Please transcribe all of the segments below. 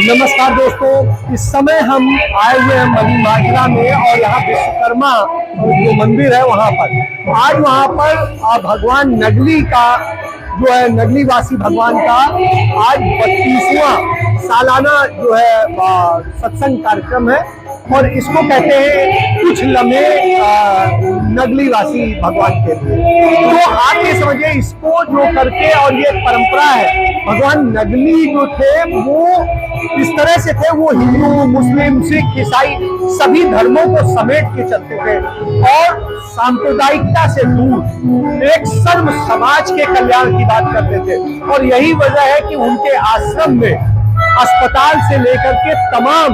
नमस्कार दोस्तों, इस समय हम आए हुए हैं मणिमाजरा में और यहाँ विश्वकर्मा जो मंदिर है वहाँ पर आज वहाँ पर भगवान नगली का जो है नगलीवासी भगवान का आज 32वां सालाना जो है सत्संग कार्यक्रम है और इसको कहते हैं कुछ लम्हे नगलीवासी भगवान के लिए। तो आप ये समझिए इसको जो करके और ये परंपरा है, भगवान नगली जो थे वो इस तरह से थे, वो हिंदू मुस्लिम सिख ईसाई सभी धर्मों को समेट के चलते थे और सांप्रदायिकता से दूर एक सर्व समाज के कल्याण की बात करते थे। और यही वजह है कि उनके आश्रम में अस्पताल से लेकर के तमाम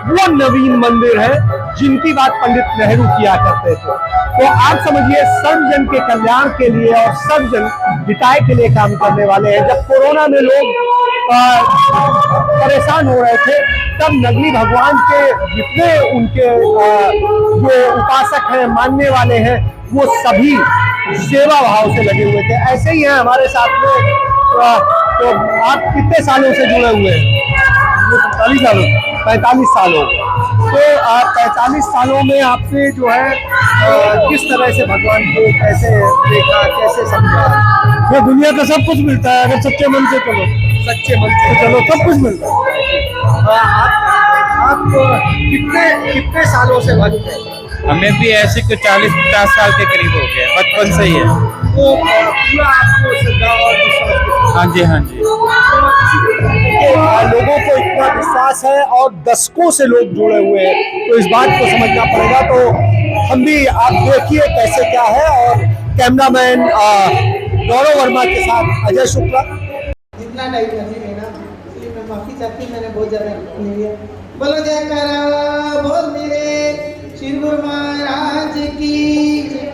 वो नवीन मंदिर है जिनकी बात पंडित नेहरू किया करते थे। तो आप समझिए सर्वजन के कल्याण के लिए और सर्वजन हिताय के लिए काम करने वाले हैं। जब कोरोना में लोग परेशान हो रहे थे तब नगली भगवान के जितने उनके जो उपासक हैं मानने वाले हैं वो सभी सेवा भाव से लगे हुए थे। ऐसे ही है हमारे साथ में। तो आप कितने सालों से जुड़े हुए हैं? 45 सालों। तो 45 सालों में आपने जो है किस तरह से भगवान को कैसे देखा, कैसे समझा? ये दुनिया का सब कुछ मिलता है अगर सच्चे मन से चलो, सच्चे मन से चलो सब कुछ मिलता है। आप कितने सालों से भक्त हैं? हमें भी ऐसे कुछ 40-50 साल के करीब हो गए, बचपन से ही है। तो पूरा आपको श्रद्धा और विश्वास? हाँ जी, हाँ जी। लोगों को इतना विश्वास है और दशकों से लोग जुड़े हुए हैं, तो इस बात को समझना पड़ेगा। तो हम भी आप देखिए कैसे क्या है। और कैमरामैन गौरव वर्मा के साथ अजय शुक्ला। जितना टाइम नहीं लेना, इसलिए मैं माफी चाहती, मैंने बहुत ज्यादा ले लिया। बोलो जयकारा बोल मेरे श्री गुरु महाराज की जय।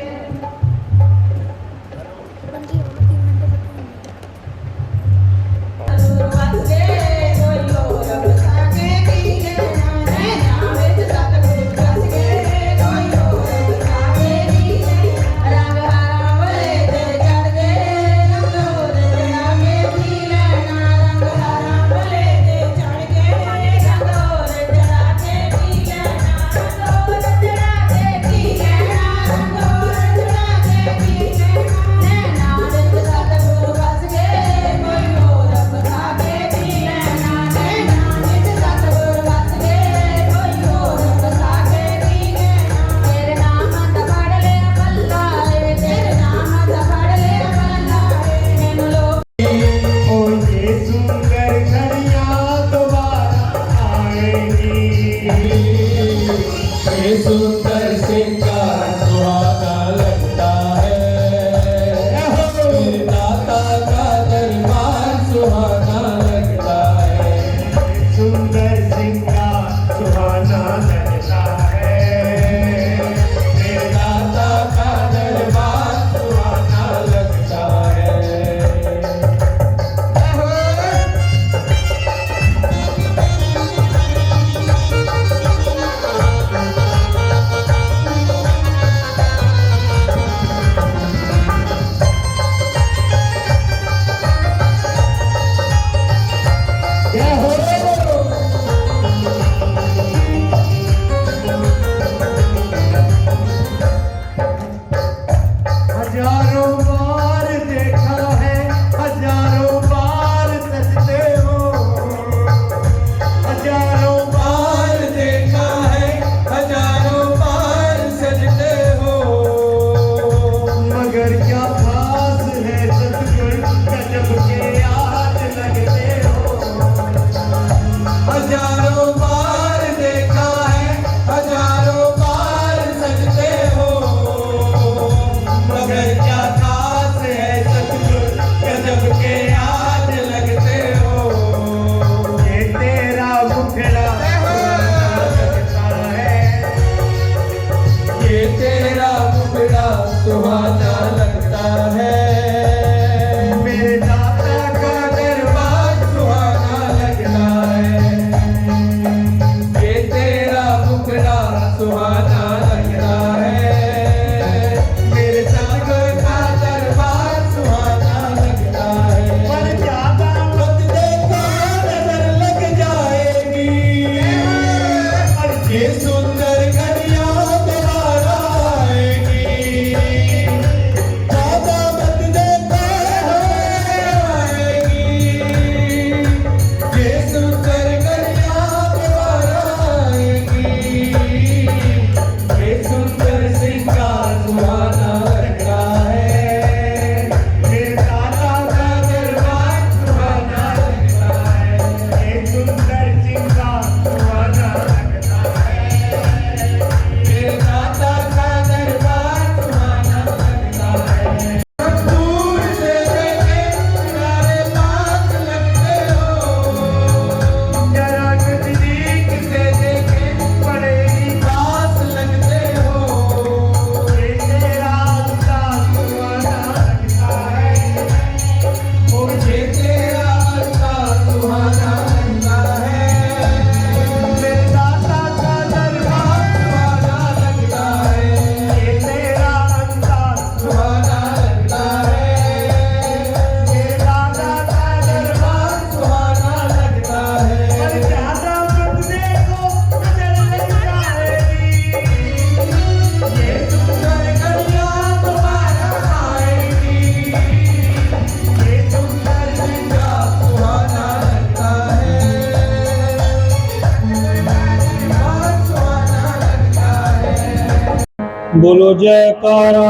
बोलो जयकारा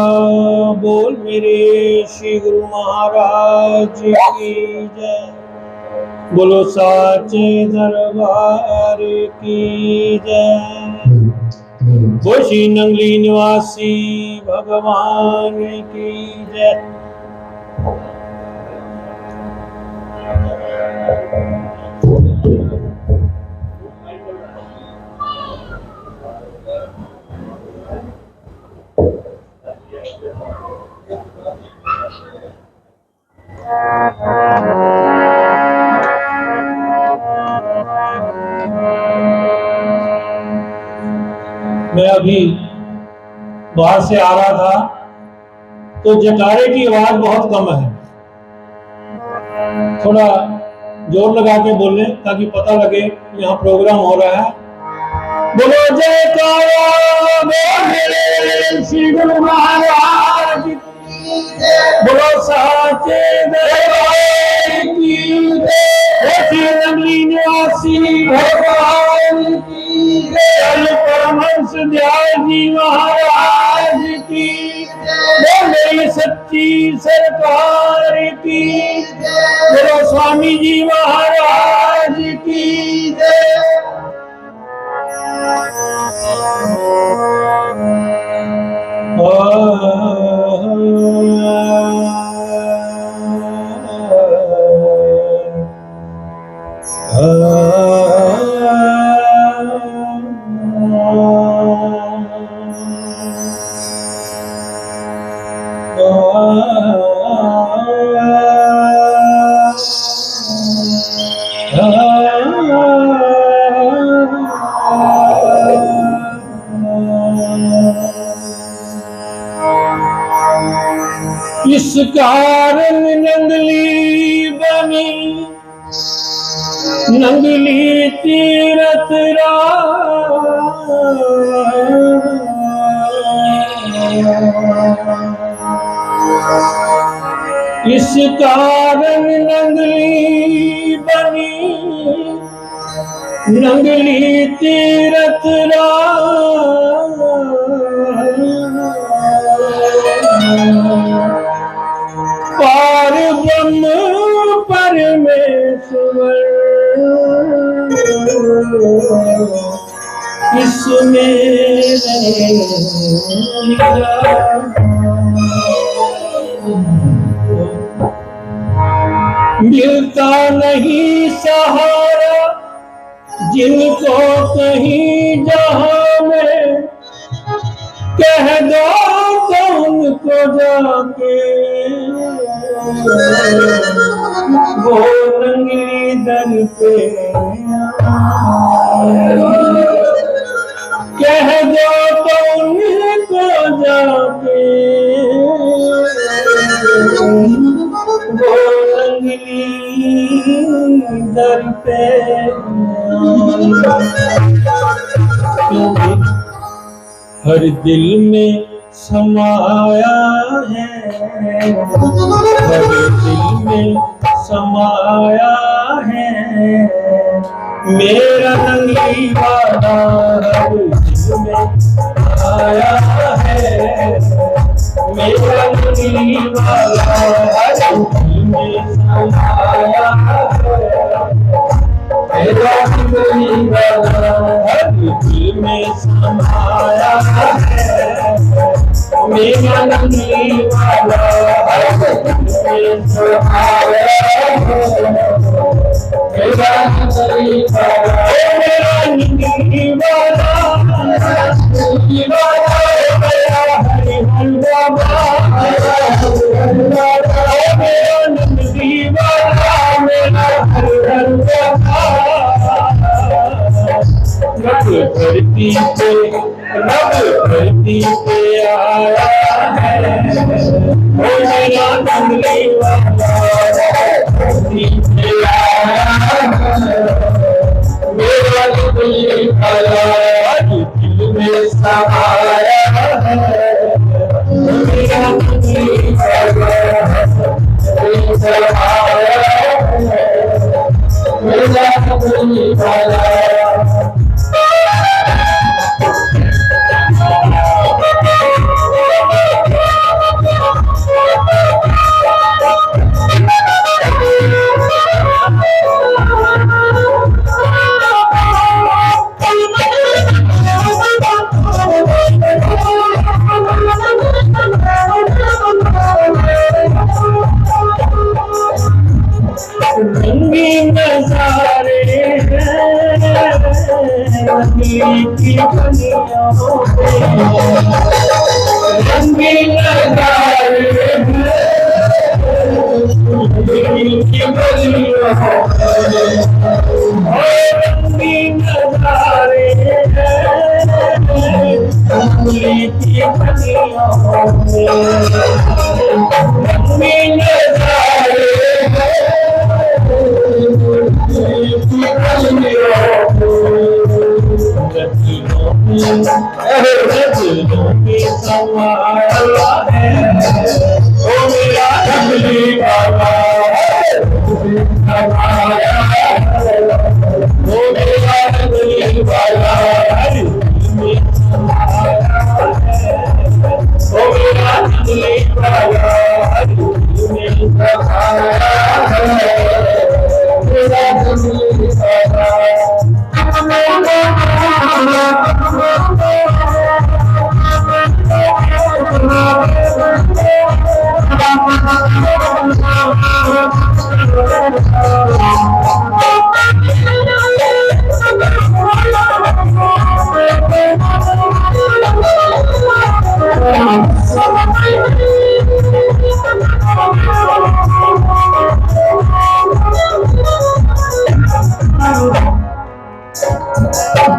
बोल मेरे श्री गुरु महाराज की जय। बोलो साचे दरबार की जय। बोल श्री नंगली निवासी भगवान की जय। मैं अभी बाहर से आ रहा था तो जयकारे की आवाज बहुत कम है, थोड़ा जोर लगा के बोलें ताकि पता लगे यहाँ प्रोग्राम हो रहा है। बोलो जयकारा बोल मेरे श्री गुरु महाराज की जय। बोलो साचे दरबार की जय। श्री नंगली निवासी भगवान की जय। परमहंस दयाल जी महाराज की जय। मेरी सच्ची सरकार की जय। बोलो स्वामी जी महाराज की जय। इस कारण नंगली बनी नंगली तीरथ इस कारण नंगली बनी नंगली तीरथ पार ब्रह्म परमेश्वर इसमें मिलता नहीं सहारा जिनको कहीं जहां में कह दो तो उनको जाके वो नंगली दर पे कह दो तो उनको जाके वो नंगली दर पे हर दिल में समाया है, हर दिल में समाया है मेरा नंगली वाला। हर दिल में आया है मेरा नंगली वाला। हर दिल में समाया है मेरा नंगली वाला। हर दिल में समाया है मेरा नंगली वाला। हर दिल में समाया है मेरा नंगली वाला। मेरा नंगली वाला नंगली वाला मेरा हरि हर बाबा। मेरा नंगली वाला मेरा हरि हर बाबा। रब धरती पे आया है वो मेरा नंगली वाला। धरती पे आया है मेरा नंगली वाला। दिल में समाया है मेरा नंगली वाला। समाया है मेरा नंगली वाला। नगरी की गलियों में रंगीन नजारे हैं, नगरी की गलियों में रंगीन नजारे हैं, नगरी की गलियों में रंगीन नजारे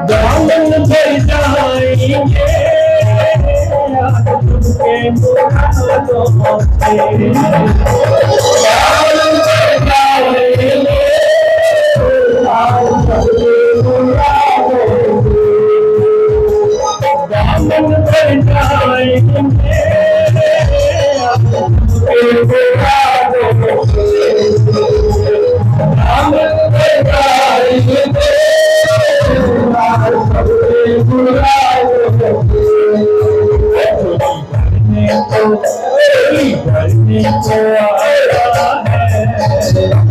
दामन भर जाएंगे तुमके मुरादों से, दामन भर जाएंगे सबके मुरादों से, दामन भर जाएंगे तुमके मुरादों से, दामन भर जाएंगे भरने को आया है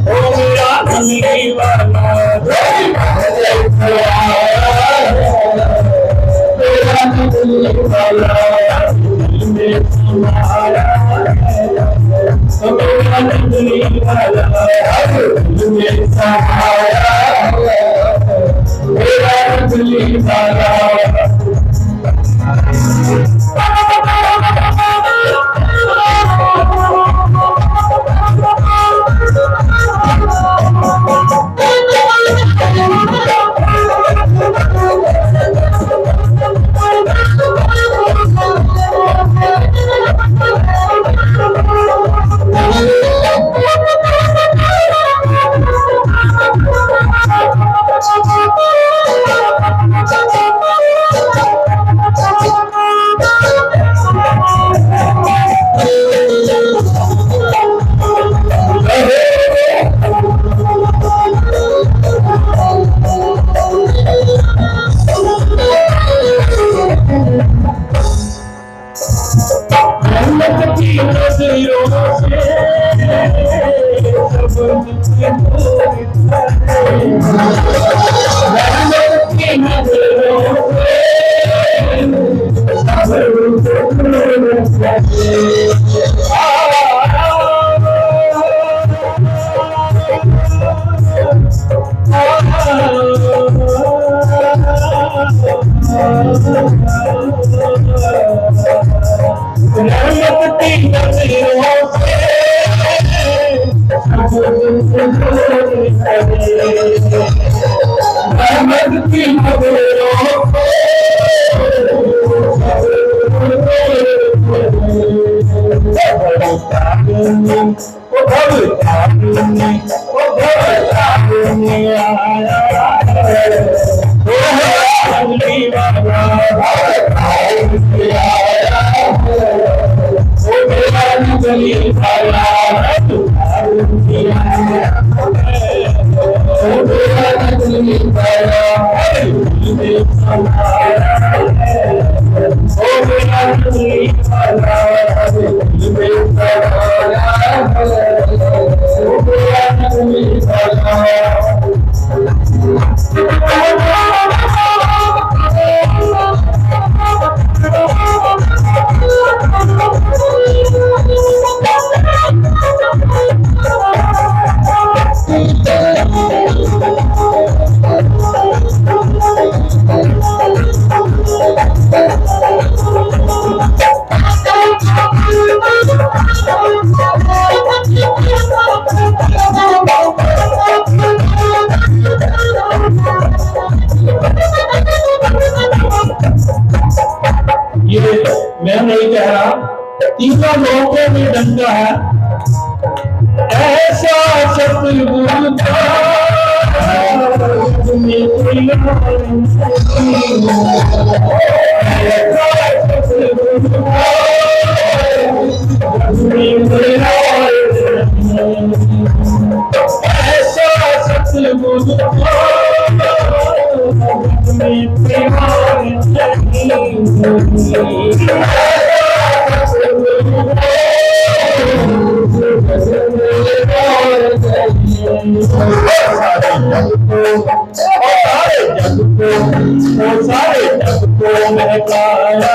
ओ मेरा कमली वाला, भरने को आया है मेरा कमली वाला, दिल में समाया है ओ मेरा कमली वाला, दिल में समाया है मेरा कमली वाला। तीनों लोगों में डंका है। ऐसा सतगुरु था में कोई ऐसा सतगुरु सारे जग को महकाया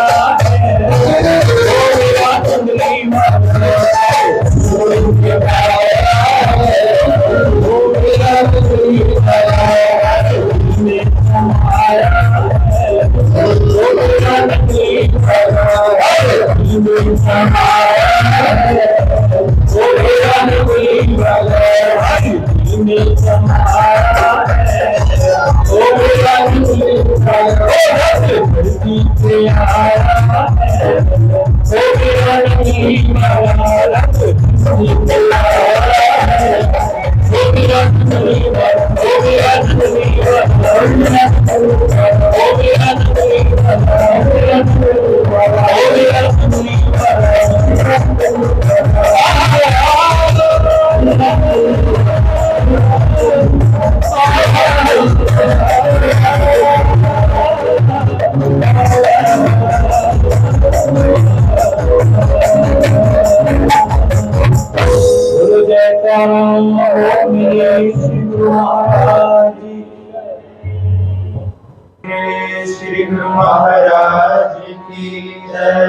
श्री गुरु महाराज की जय।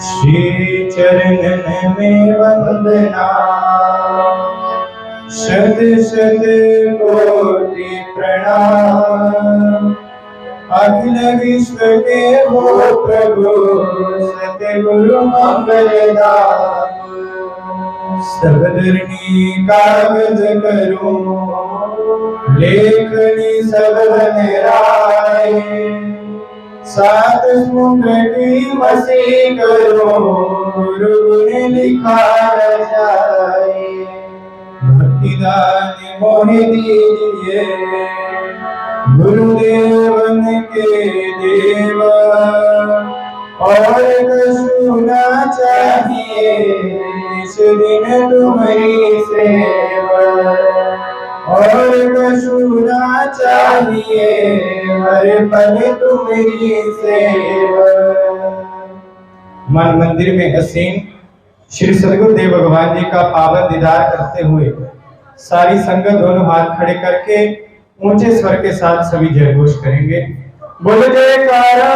श्री चरणन में वंदना शत शत कोटि प्रणाम। अखिल विश्व के हो प्रभु सतगुरु मंगलदाम। सब धरनी कागज करूं लेखनी सब बनेराए। सात समुद्र की मसी करो गुरु गुण लिखा जाए। भक्ति दान मोहि दीजिए गुरुदेवन के देव। और कछु न चाहिए इस दिन तुम्हारी सेवा। और कछु न चाहिए हर पल तुम्हारी सेवा। मन मंदिर में असीम श्री सदगुरुदेव भगवान जी का पावन दीदार करते हुए सारी संगत दोनों हाथ खड़े करके ऊंचे स्वर के साथ सभी जयघोष करेंगे। बोलो जयकारा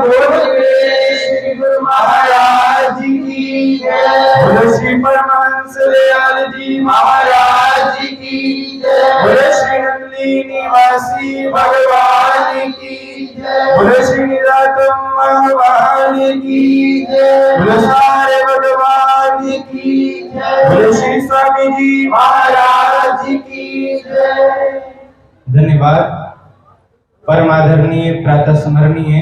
बोलो श्री गुरु महाराज की जय। बोलो श्री परमहंस दयाल जी महाराज की जय। बोलो श्री नंदी निवासी भगवान की जय। बोलो श्री निरातम भगवान की जय। बोलो सारे भगवान की जय। बोलो श्री स्वामी जी महाराज की जय। धन्यवाद। परमादरणीय प्रातः स्मरणीय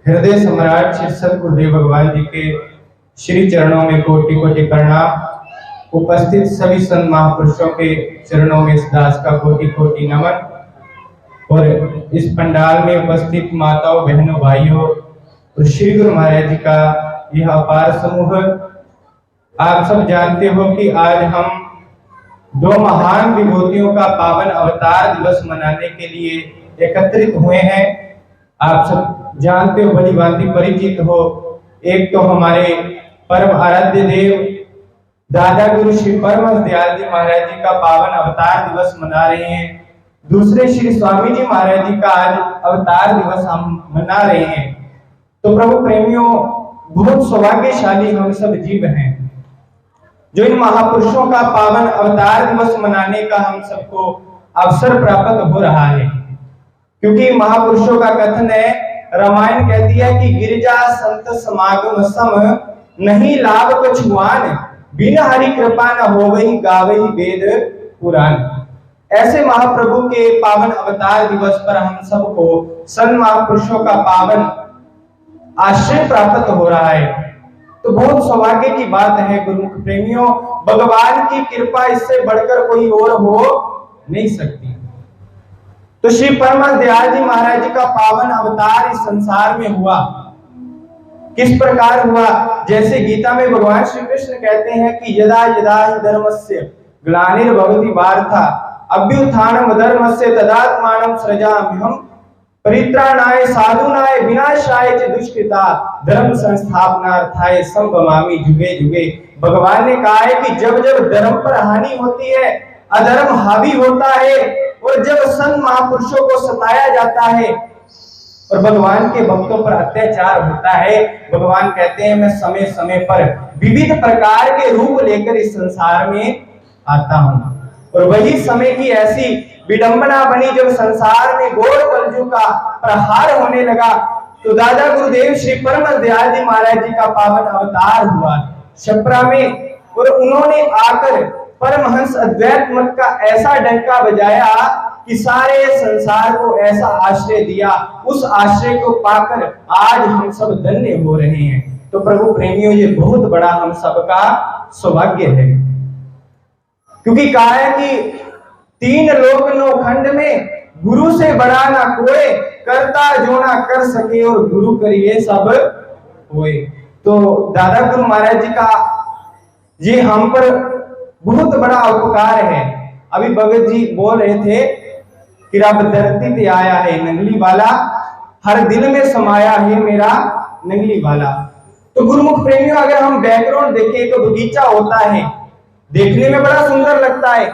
हृदय सम्राट श्री सदगुरुदेव भगवान जी के श्री चरणों में कोटि कोटि प्रणाम। उपस्थित सभी संत महापुरुषों के चरणों में इस दास का कोटि कोटि नमन। और इस पंडाल में उपस्थित माताओं बहनों भाइयों और श्री गुरु महाराज जी का यह अपार समूह। आप सब जानते हो कि आज हम दो महान विभूतियों का पावन अवतार दिवस मनाने के लिए एकत्रित हुए हैं। आप सब जानते हो, भली भांति परिचित हो। एक तो हमारे परम आराध्य देव दादा गुरु श्री परमहंस दयाल जी महाराज जी का पावन अवतार दिवस मना रहे हैं। दूसरे श्री स्वामी जी महाराज जी का आज अवतार दिवस हम मना रहे हैं। तो प्रभु प्रेमियों, बहुत सौभाग्यशाली हम सब जीव हैं जो इन महापुरुषों का पावन अवतार दिवस मनाने का हम सबको अवसर प्राप्त हो रहा है। क्योंकि महापुरुषों का कथन है, रामायण कहती है कि गिरिजा संत समागम सम नहीं लाभ कछुआन। बिना हरि कृपा न होवहि गावहि वेद पुराण। ऐसे महाप्रभु के पावन अवतार दिवस पर हम सबको संत महापुरुषों का पावन आश्रय प्राप्त हो रहा है। तो बहुत सौभाग्य की बात है गुरुमुख प्रेमियों, भगवान की कृपा इससे बढ़कर कोई और हो नहीं सकती। तो श्री परम दयाल जी महाराज जी का पावन अवतार इस संसार में हुआ, किस प्रकार हुआ? जैसे गीता में भगवान श्री कृष्ण कहते हैं कि यदा यदा हि धर्मस्य ग्लानिर्भवति भारत अभ्युत्थानम धर्मस्य तदात्मानं सृजाम्यहम् परित्राणाय साधुनाय विनाशाय च दुष्कृता धर्म संस्थापनार्थाय संभवामि जुगे जुगे। भगवान ने कहा है कि जब जब धर्म पर हानि होती है, अधर्म हावी होता है, और जब संत महापुरुषों को सताया जाता है और भगवान के भक्तों पर अत्याचार होता है, भगवान कहते हैं मैं समय समय पर विविध प्रकार के रूप लेकर इस संसार में आता हूं। और वही समय की ऐसी विडंबना बनी जब संसार में घोर कलयुग का प्रहार होने लगा, तो दादा गुरुदेव श्री परम दयाल जी महाराज जी का पावन अवतार हुआ छपरा में, और उन्होंने आकर परमहंस अद्वैत मत का ऐसा डंका बजाया कि सारे संसार को ऐसा आश्रय दिया। उस आश्रय को पाकर आज हम सब धन्य हो रहे हैं। तो प्रभु प्रेमियों, ये बहुत बड़ा हम सबका सौभाग्य है, क्योंकि कहा है कि तीन लोक नौ खंड में गुरु से बड़ा ना कोई, करता जो ना कर सके और गुरु करिए सब होए। तो दादा गुरु महाराज जी का ये हम पर बहुत बड़ा उपकार है। अभी भगत जी बोल रहे थे कि रब धरती पे आया है नंगली वाला, हर दिल में समाया है मेरा नंगली वाला। तो गुरुमुख प्रेमियों, अगर हम बैकग्राउंड देखें तो बगीचा होता है, देखने में बड़ा सुंदर लगता है,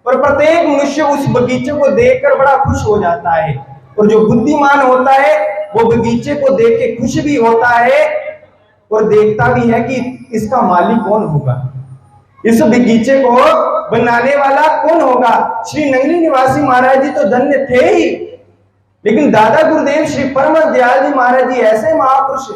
और प्रत्येक मनुष्य उस बगीचे को देखकर बड़ा खुश हो जाता है। और जो बुद्धिमान होता है वो बगीचे को देख के खुश भी होता है और देखता भी है कि इसका मालिक कौन होगा, इस बगीचे को बनाने वाला कौन होगा। श्री नंगली निवासी महाराज जी तो धन्य थे ही, लेकिन दादा गुरुदेव श्री परम दयाल जी महाराज जी ऐसे महापुरुष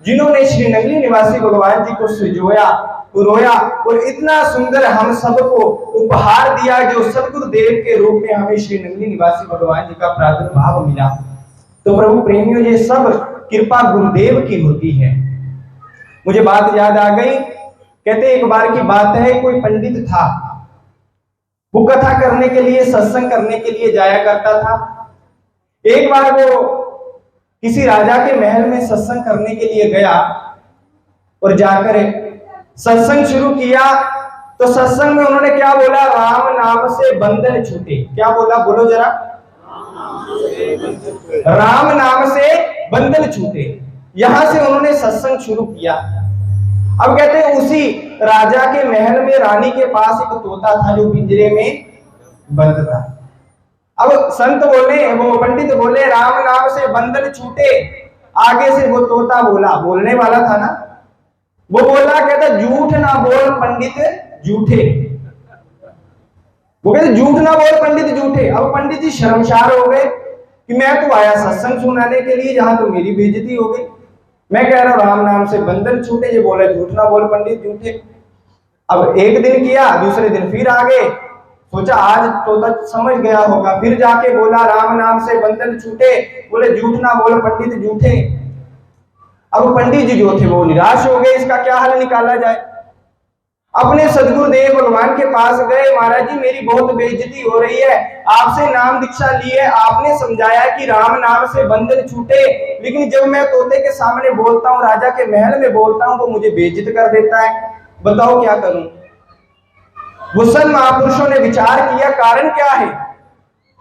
जिन्होंने श्री नंगली निवासी भगवान जी को सजोया, रोया और इतना सुंदर हम सबको उपहार दिया, जो सदगुरुदेव के रूप में हमें श्री नंगली निवासी भगवान जी का प्रादुर्भाव मिला। तो प्रभु प्रेमियों, ये सब कृपा गुरुदेव की होती है। मुझे बात याद आ गई, कहते एक बार की बात है, कोई पंडित था, वो कथा करने के लिए, सत्संग करने के लिए जाया करता था। एक बार वो किसी राजा के महल में सत्संग करने के लिए गया और जाकर सत्संग शुरू किया। तो सत्संग में उन्होंने क्या बोला? राम नाम से बंधन छूटे। क्या बोला? बोलो जरा। राम नाम से बंधन छूटे। यहां से उन्होंने सत्संग शुरू किया। अब कहते हैं उसी राजा के महल में रानी के पास एक तोता था जो पिंजरे में बंद था। अब संत बोले, वो पंडित बोले राम नाम से बंधन छूटे। आगे से वो तोता बोला, बोलने वाला था ना, वो बोला, कहता झूठ ना बोल पंडित झूठे। वो कहते झूठ ना बोल पंडित झूठे। अब पंडित जी शर्मसार हो गए कि मैं तो आया सत्संग सुनाने के लिए, जहां तो मेरी बेइज्जती हो गई। मैं कह रहा हूं राम नाम से बंधन छूटे, ये बोले झूठ ना बोल पंडित झूठे। अब एक दिन किया, दूसरे दिन फिर आ गए, सोचा आज तोता समझ गया होगा, फिर जाके बोला राम नाम से बंधन छूटे, बोले झूठ ना बोल पंडित झूठे। अब पंडित जी जो थे वो निराश हो गए, इसका क्या हल निकाला जाए। अपने सदगुरुदेव भगवान के पास गए, महाराज जी मेरी बहुत बेइज्जती हो रही है, आपसे नाम दीक्षा ली है, आपने समझाया कि राम नाम से बंधन छूटे, लेकिन जब मैं तोते के सामने बोलता हूँ, राजा के महल में बोलता हूँ, वो मुझे बेइज्जत कर देता है, बताओ क्या करूं। वो संत महापुरुषों ने विचार किया कारण क्या है,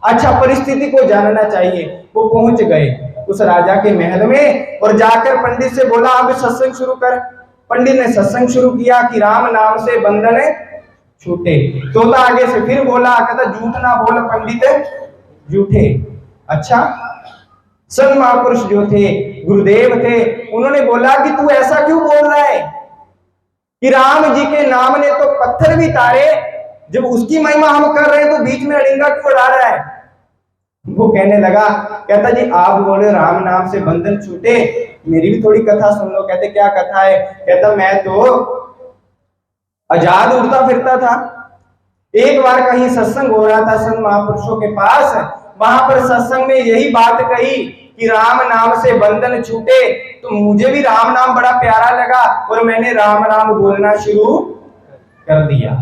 अच्छा परिस्थिति को जानना चाहिए। वो पहुंच गए उस राजा के महल में और जाकर पंडित से बोला अब सत्संग शुरू कर। पंडित ने सत्संग शुरू किया कि राम नाम से बंधन छूटे। तोता आगे से फिर बोला, कहता झूठ ना बोल पंडित झूठे। अच्छा, संत महापुरुष जो थे, गुरुदेव थे, उन्होंने बोला कि तू ऐसा क्यों बोल रहा है कि राम जी के नाम ने तो पत्थर भी तारे, जब उसकी महिमा हम कर रहे हैं तो बीच में अड़िंगा क्यों उड़ा रहा है। वो कहने लगा, कहता जी आप बोले राम नाम से बंधन छूटे, मेरी भी थोड़ी कथा सुन लो। कहते क्या कथा है। कहता मैं तो आजाद उड़ता फिरता था, एक बार कहीं सत्संग हो रहा था संत महापुरुषों के पास, वहां पर सत्संग में यही बात कही कि राम नाम से बंधन छूटे, तो मुझे भी राम नाम बड़ा प्यारा लगा और मैंने राम नाम बोलना शुरू कर दिया।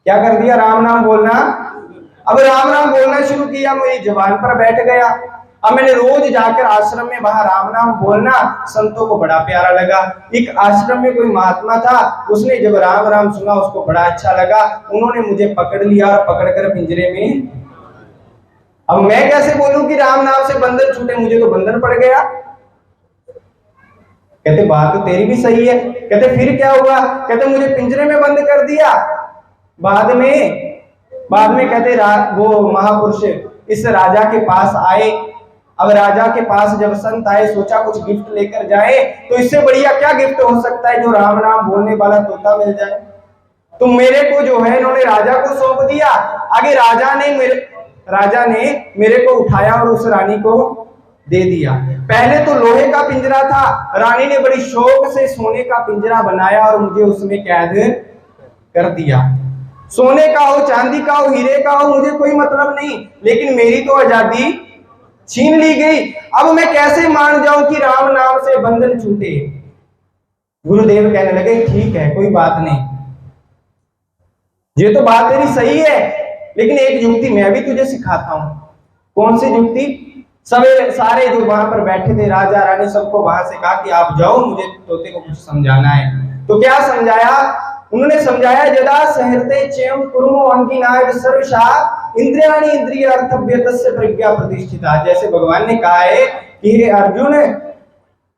क्या कर दिया? राम नाम बोलना। अब राम नाम बोलना शुरू किया, मेरी जुबान पर बैठ गया। अब मैंने रोज जाकर आश्रम में वहां राम नाम बोलना, संतों को बड़ा प्यारा लगा। एक आश्रम में कोई महात्मा था, उसने जब राम राम सुना उसको बड़ा अच्छा लगा, उन्होंने मुझे पकड़ लिया और पकड़कर पिंजरे में। अब मैं कैसे बोलूं कि राम नाम से बंधन छूटे, मुझे तो बंधन पड़ गया। कहते बात तो तेरी भी सही है। कहते फिर क्या हुआ? कहते मुझे पिंजरे में बंद कर दिया। बाद में कहते वो महापुरुष इस राजा के पास आए। अब राजा के पास जब संत आए, सोचा कुछ गिफ्ट लेकर जाए, तो इससे बढ़िया क्या गिफ्ट हो सकता है जो राम नाम बोलने वाला तोता मिल जाए। तो मेरे को जो है इन्होंने राजा को सौंप दिया। आगे राजा ने मेरे को उठाया और उस रानी को दे दिया। पहले तो लोहे का पिंजरा था, रानी ने बड़ी शौक से सोने का पिंजरा बनाया और मुझे उसमें कैद कर दिया। सोने का हो, चांदी का हो, हीरे का हो, मुझे कोई मतलब नहीं, लेकिन मेरी तो आजादी छीन ली गई। अब मैं कैसे मान जाऊं कि राम नाम से बंधन छूटे? गुरुदेव कहने लगे ठीक है, कोई बात नहीं, ये तो बात तेरी सही है, लेकिन एक युक्ति मैं भी तुझे सिखाता हूं। कौन सी युक्ति? सारे जो वहां पर बैठे थे, राजा रानी, सबको वहां से कहा कि आप जाओ, मुझे तोते को कुछ समझाना है। तो क्या समझाया? उन्होंने समझाया, यदा सहरते चेम कुर्मो अंगिनाय सर्वशा इंद्रियाणि इंद्रियार्थव्यतस्य प्रज्ञा प्रतिष्ठिता। जैसे भगवान ने कहा है कि हे अर्जुन,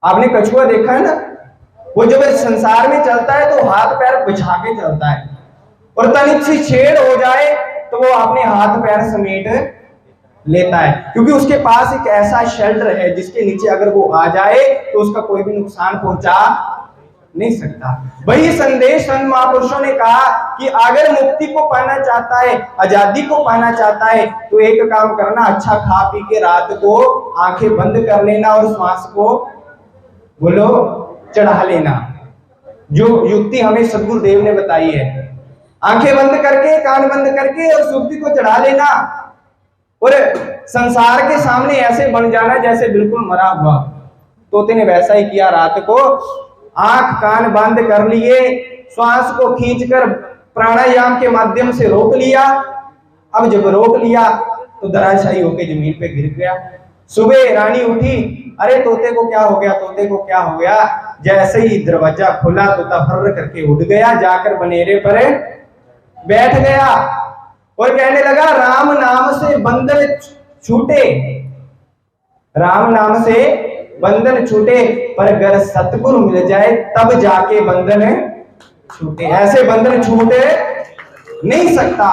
आपने कछुआ देखा है ना, वो जब संसार में चलता है तो हाथ पैर बिछा के चलता है, और तनिक सी छेड़ हो जाए तो वो अपने हाथ पैर समेट लेता है, क्योंकि उसके पास एक ऐसा शेल्टर है जिसके नीचे अगर वो आ जाए तो उसका कोई भी नुकसान पहुंचा नहीं सकता। वही संदेश संत महापुरुषों ने कहा कि अगर मुक्ति को पाना चाहता है, आजादी को पाना चाहता है, तो एक काम करना, अच्छा खा पी के रात को आंखें बंद कर लेना और श्वास को बोलो चढ़ा लेना। जो युक्ति हमें सदगुरुदेव ने बताई है, आंखें बंद करके, कान बंद करके और युक्ति को चढ़ा लेना और संसार के सामने ऐसे बन जाना जैसे बिल्कुल मरा हुआ। तोते ने वैसा ही किया। रात को आंख कान बंद कर लिए, श्वास को खींचकर प्राणायाम के माध्यम से रोक लिया। अब जब रोक लिया तो धराशायी होकर जमीन पे गिर गया। सुबह रानी उठी, अरे तोते को क्या हो गया, तोते को क्या हो गया? जैसे ही दरवाजा खुला, तोता फर्र करके उड़ गया, जाकर बनेरे पर बैठ गया और कहने लगा, राम नाम से बंधन छूटे, राम नाम से बंधन छूटे, पर अगर सतगुरु मिल जाए तब जाके बंधन छूटे, ऐसे बंधन छूटे नहीं सकता।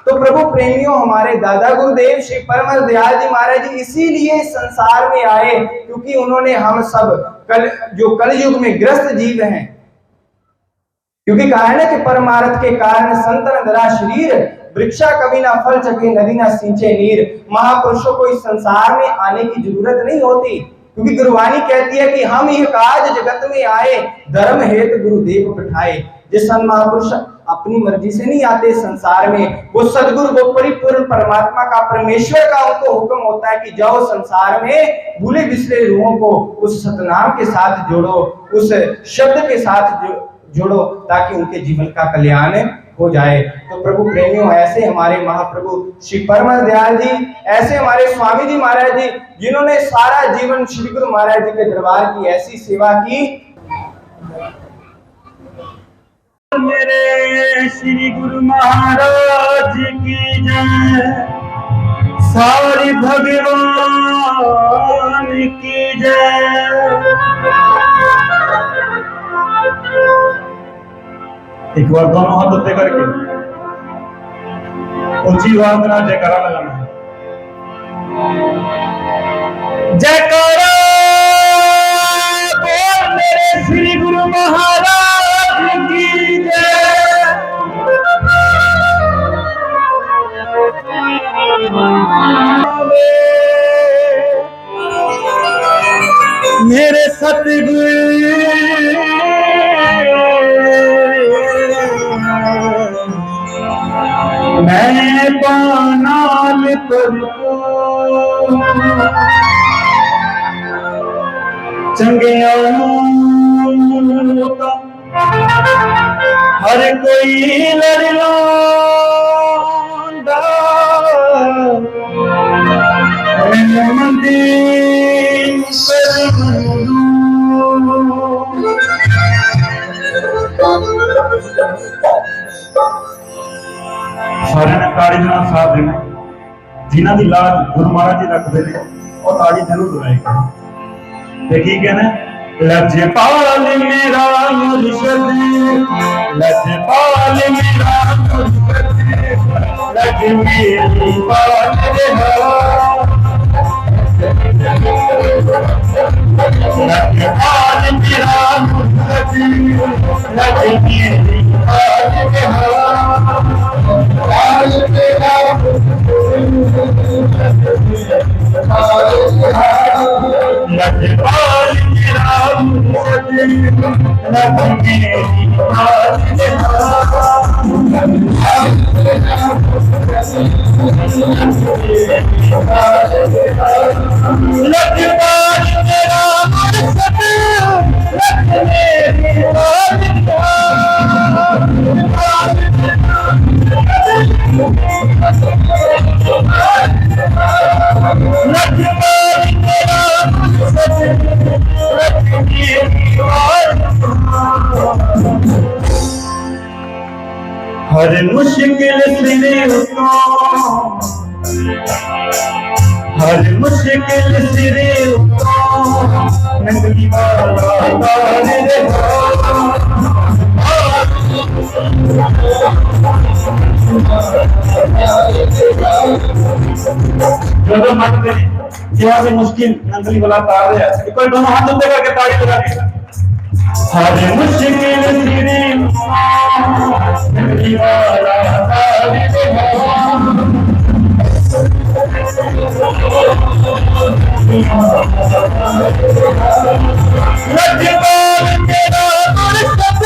तो प्रभु प्रेमियों, हमारे दादा गुरुदेव श्री परम दयाल जी महाराज जी इसीलिए संसार में आए, क्योंकि उन्होंने हम सब कलयुग में ग्रस्त जीव हैं, क्योंकि कहा है ना कि परमार्थ के कारण संतन धरा शरीर, वृक्षा कभी ना फल चखे, नदी ना सींचे नीर। महापुरुषों को इस संसार में आने की जरूरत नहीं होती, क्योंकि गुरुवाणी कहती है कि हम यह काज जगत में आए, धर्म हेतु गुरुदेव बिठाए। जिस संत महापुरुष अपनी मर्जी से नहीं आते संसार में, वो सदगुरु, वो परिपूर्ण परमात्मा का, परमेश्वर का उनको हुक्म होता है कि जाओ संसार में भूले बिसरे रूहों को उस सतनाम के साथ जोड़ो, उस शब्द के साथ जोड़ो, ताकि उनके जीवन का कल्याण हो जाए। तो प्रभु प्रेमियों, ऐसे हमारे महाप्रभु श्री परम दयाल जी, ऐसे हमारे स्वामी जी महाराज जी, जिन्होंने सारा जीवन श्री गुरु महाराज जी के दरबार की ऐसी सेवा की। मेरे श्री गुरु महाराज की जय, सारी भगवान की जय। एक बार दोनों हाथ ऊपर करके ऊंची आवाज में जयकारा लगाना है। जयकारा बोल मेरे श्री गुरु महाराज की जय। मेरे सतगुरु मैं पानाल तुमको चंगिया हर कोई लड़ लांदा मंदिर सारे ने ताड़ी देना साथ देना जिन्हों की लाज गुरु महाराज जी रखते हैं और ताड़ी जरूर लगाएगा देखिए कहना लजपाल मेरा मुर्शद लजपाल मेरा मुर्शद लज मेरी पाल रहा लजपाल मेरा मुर्शद लज मेरी पाल रहा लजपाल मेरा मुर्शद लज मेरी पाल लजपाल मेरा मुर्शद लज मेरी हर मुश्किल सिरे उतो हर मुश्किल सिरे उतो नंगली वाला तारे जो मानते हैं जहाँ से मुश्किल नंगली वाला तार है कोई दोनों हाथ ऊपर करके ताड़ी लगा देगा हर मुश्किल सिरे नंगली वाला तारे लजपाल मेरा मुर्शद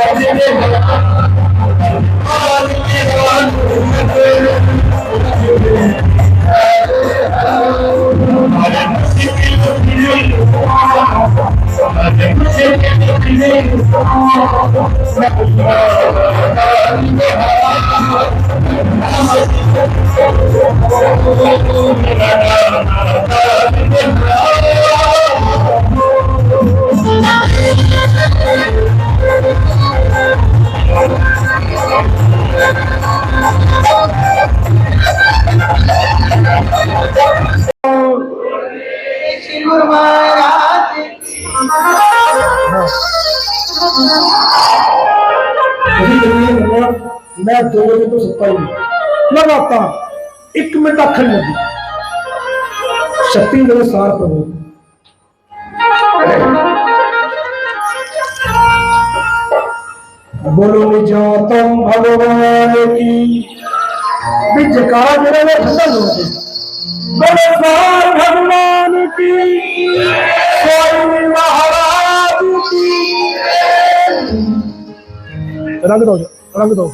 लज मेरी पाल गुरु महाराज मैं 2 बजे तो सोता ही नहीं लगातार एक मिनट अखंड लगी शक्ति मेरे सार प्रभु। बोलो निजातम भगवान की जयकारा मेरा वो ठंडा हो गया। बोलो भगवान की स्वामी महाराज की। रंग दो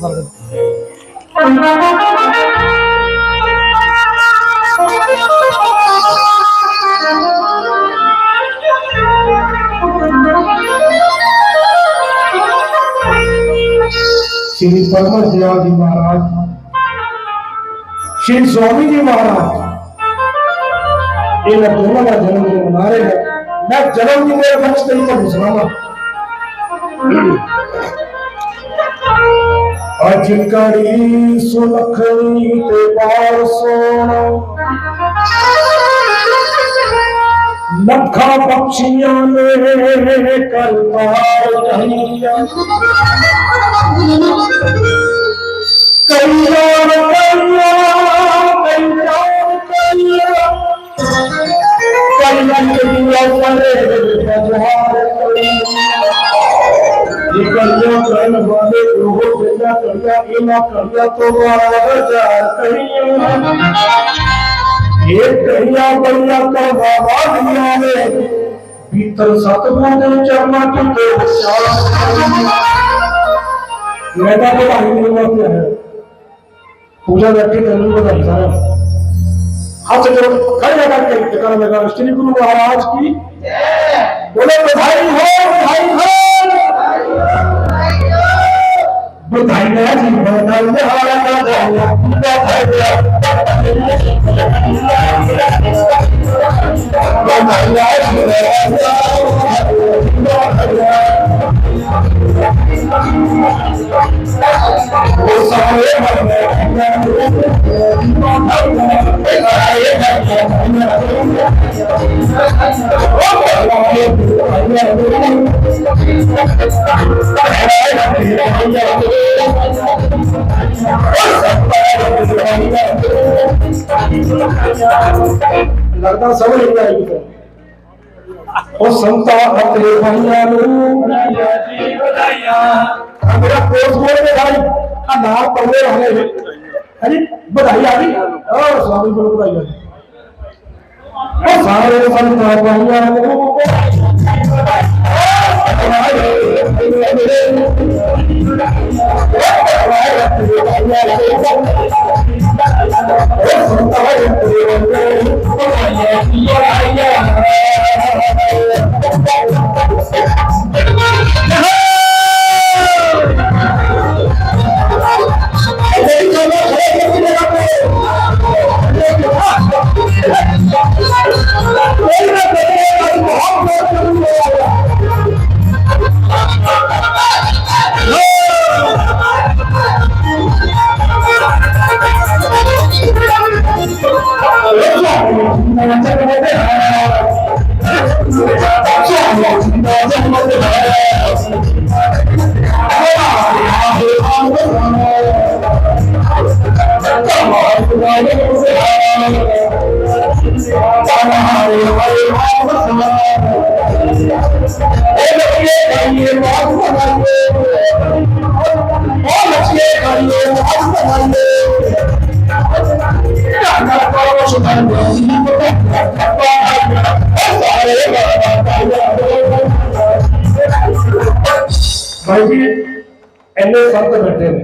श्री परम दयाल जी महाराज, श्री स्वामी जी महाराज, इन दोनों का जन्मदिन मना रहे हैं। मैं जन्मदिन मेरे वंश नहीं पर घुसरावा अज कड़ी सुलखनी ते बार सोना लखा पक्षियां ने कलपार कहिया कल्याण करने वाले तो कहिया बढ़िया करवा भीतर सतगुरु चरणा की मैदा को है पूजा करके करनी बधाई सारा हाथ से जब खड़े लगा के टिकाना लगा श्री गुरु महाराज की बोले बधाई हो बधाई हो बधाई जी लगता समझ नहीं आएगी और संता अपने भैया मेरा कोर्स बोल में भाई नाम पढ़ने वाले अरे बधाई आ गई और स्वामी को बधाई आ गई और सारे संता भाई जी एने संत बैठे ने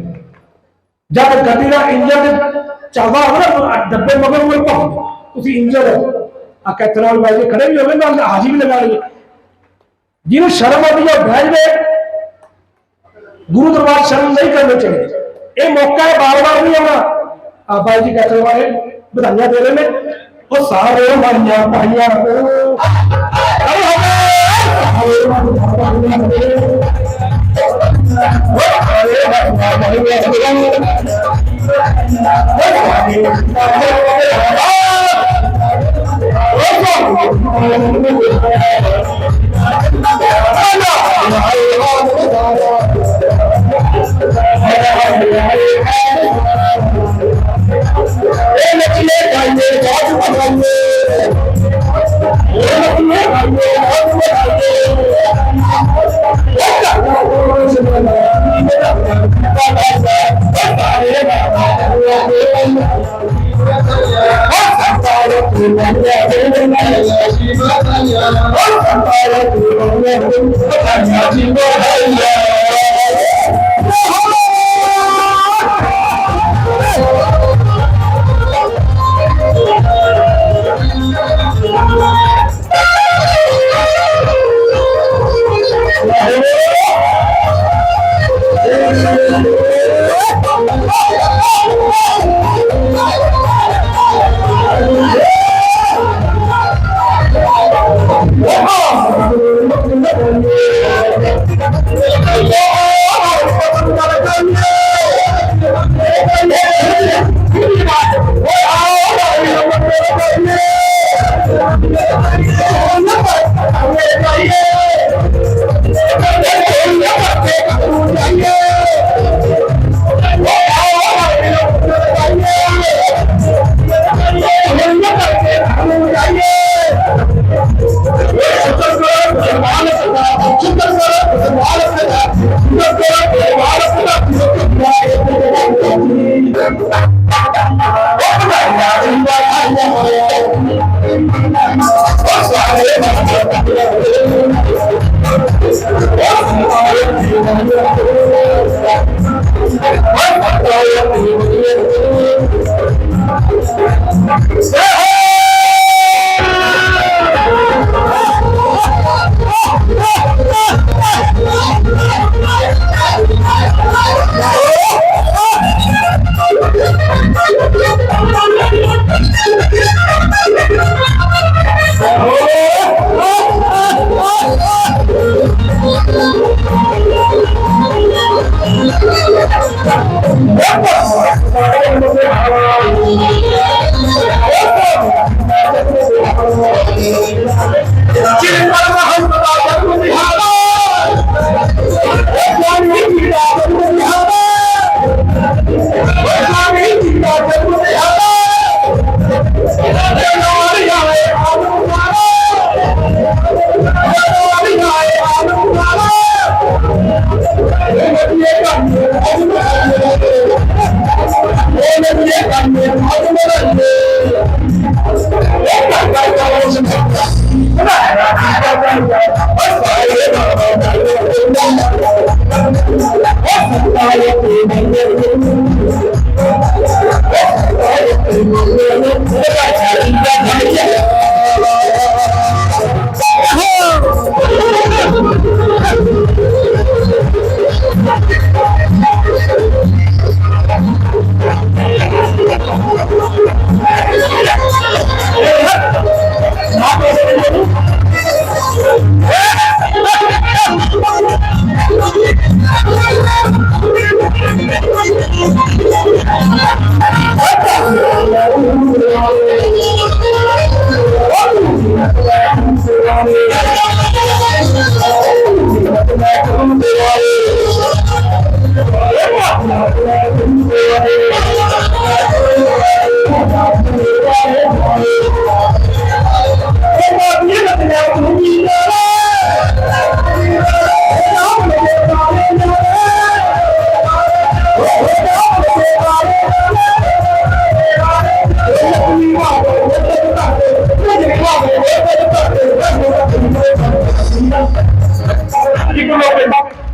जब गड्डी का इंजन चलदा हो ना डब्बे मगर कोई पहुंच उसी इंजन आ कैथराल भाई जी खड़े भी होवे ना हाजी भी लगा लिए जिन्हें शर्म आती है बह जाए गुरु दरबार शर्म नहीं करनी चाहिए ये मौका है बार बार नहीं आना आ भाई जी कैथराल वाले बधाइयां दे रहे हैं वो सारे भाइयां भाइयां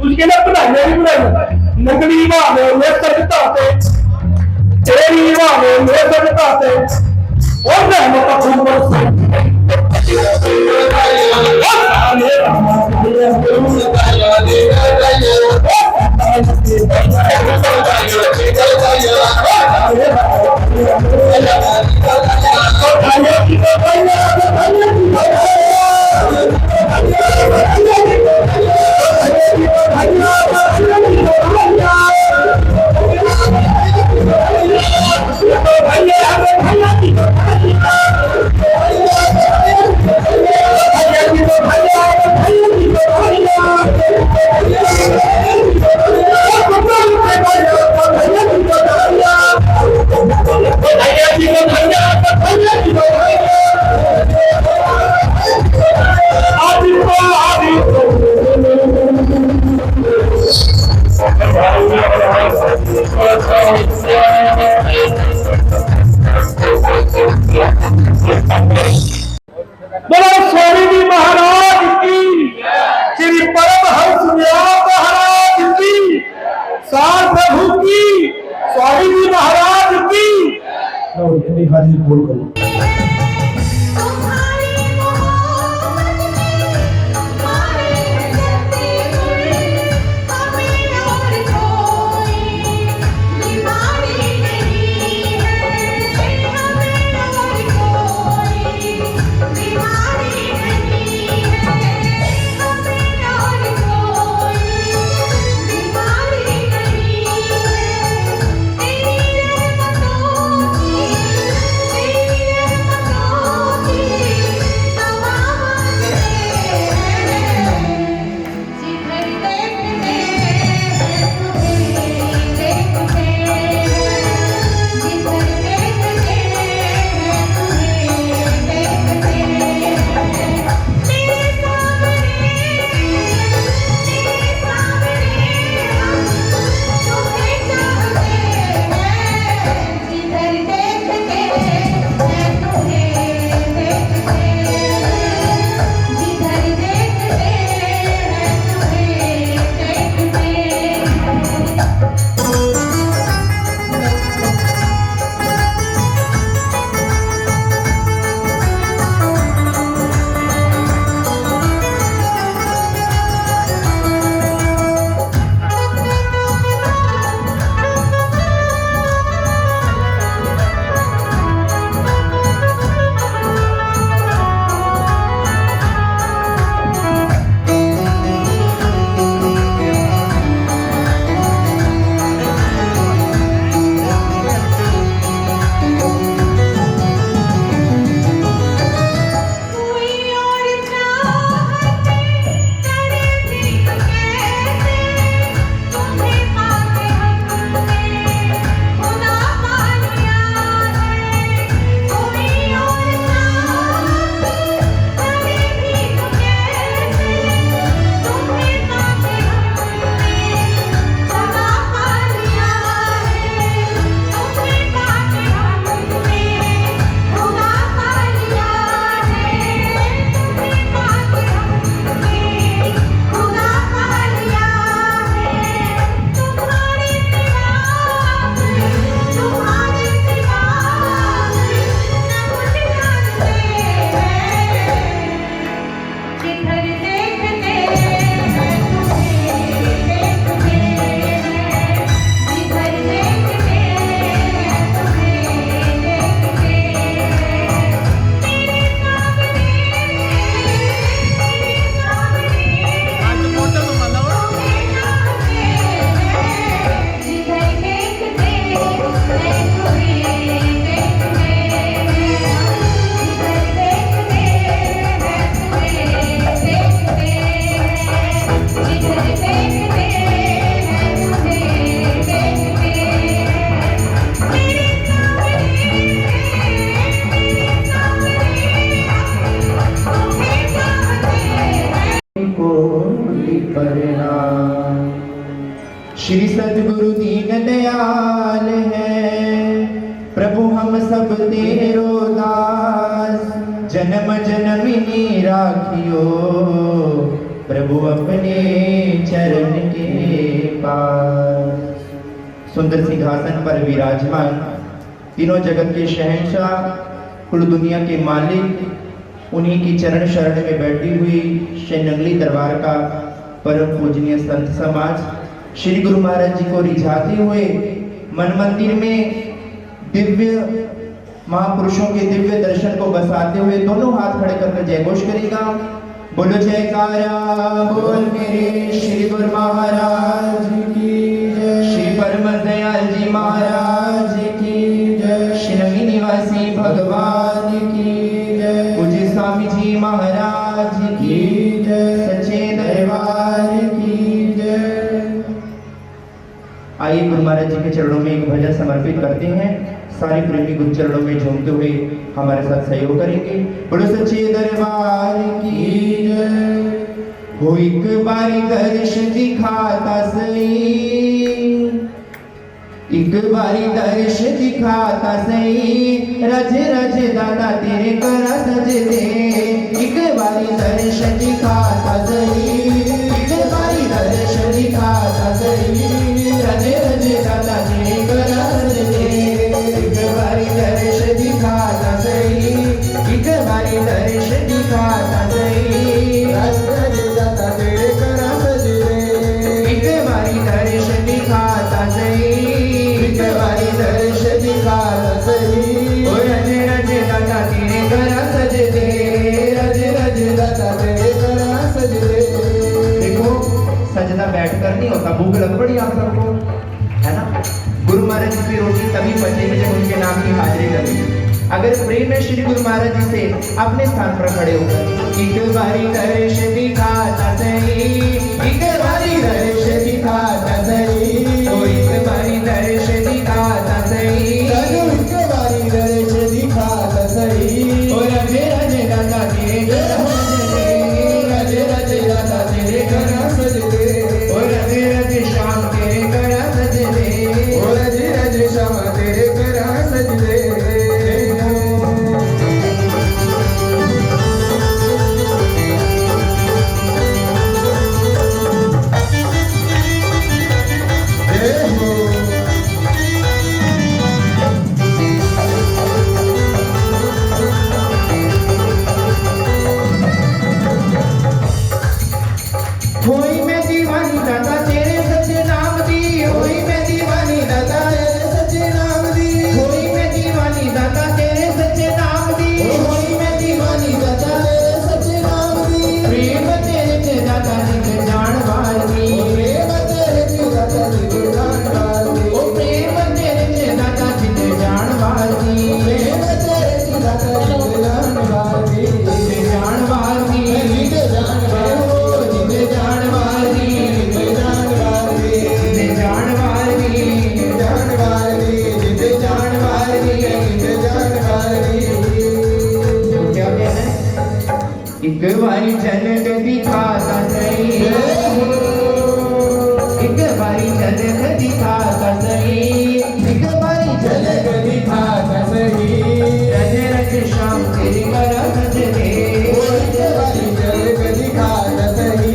उसके लिए बनाई नकली भावे में सकता थे तेरी भावे में सकता थे और रहमत खूब Thank you. सार प्रभु की, स्वामी जी महाराज की। हिंदी हाजी बोल करो। श्री सद्गुरु दीन दयाल है, प्रभु हम सब तेरो दास। जन्म जन्मिनी राखियो, प्रभु अपने चरण के पास। सुंदर सिंहासन पर विराजमान तीनों जगत के शहंशाह, कुल दुनिया के मालिक, उन्हीं की चरण शरण में बैठी हुई श्री नंगली दरबार का परम पूजनीय संत समाज श्री गुरु महाराज जी को रिझाते हुए मन मंदिर में दिव्य महापुरुषों के दिव्य दर्शन को बसाते हुए दोनों हाथ खड़े करके जय घोष करेगा। बोलो जयकारा बोल मेरे श्री गुरु महाराज की जय, श्री परम दयाल जी महाराज की जय, श्री नवी निवासी भगवान की जय, पूज्य स्वामी जी महाराज की जय, सच्चे दरबार की जय। आइए गुरु महाराज जी के चरणों में एक भजन समर्पित करते हैं। सारे प्रेमी गुरु चरणों में झूमते हुए हमारे साथ सहयोग करेंगे। बोलो सच्चे दरबार की जय। हो एक बारी दर्श दिखाता सही, एक बारी दर्श दिखाता सही, रज रज दादा तेरे करा सजदे। एक बारी दर्श दिखाता सही, एक बारी दर्श दिखाता सही, रज बैठ कर नहीं होता, भूख लग पड़ी आप सबको, है ना। गुरु महाराज जी की रोटी तभी पचेगी जब उनके नाम की हाजिरी लगेगी। अगर प्रेम में श्री गुरु महाराज जी से अपने स्थान पर खड़े होकर एक बारी दर्श दिखाता सही, एक बारी दर्श दिखाता सही, तो एक बारी दर्श दिखाता सही, एक बारी दर्श दिखाता सही, और रजे रजे दादा तेरे रजे रजे दादा तेरे घर सजदे, और रजे रजे शाम तेरे घर सजदे, और रजे रजे शाम तेरे घर सजदे। होई मैं दीवानी दादा तेरे सच्चे नाम दी, होई मैं दीवानी दादा तेरे सच्चे नाम दी, होई मैं दीवानी दादा तेरे सच्चे नाम दी, होई मैं दीवानी दादा तेरे सच्चे नाम दी, प्रेम तेरे ते दादा जिग जान वाली, प्रेम तेरे ते दादा जिग जान वाली, ओ प्रेम तेरे ते दादा जिग जान वाली, प्रेम तेरे ते दादा जिग जान वाली, जिग जान वाली, जिग जान वाली, एक बारी झलक दिखाता सही, एक बारी झलक दिखाता सही, एक बारी झलक दिखाता सही, रज रज शाम तेरी कर सजदे, एक बारी झलक दिखाता सही,